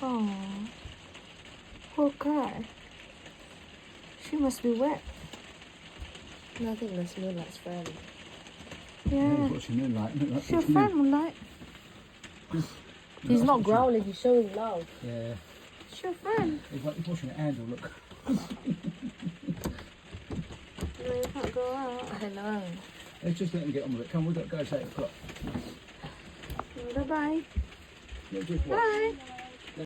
Oh, poor guy. She must be wet. No, I think that's Moonlight's friend. Yeah. He's watching Moonlight. Moonlight's She's your watching friend, him. Moonlight. He's not growling, he's showing love. Yeah. She's your friend. He's watching an Andrew, look. No, you can't go out. I know. Let's just let him get on with it. Come, we've got to go at 8 o'clock. Bye-bye. Let's just watch. Bye.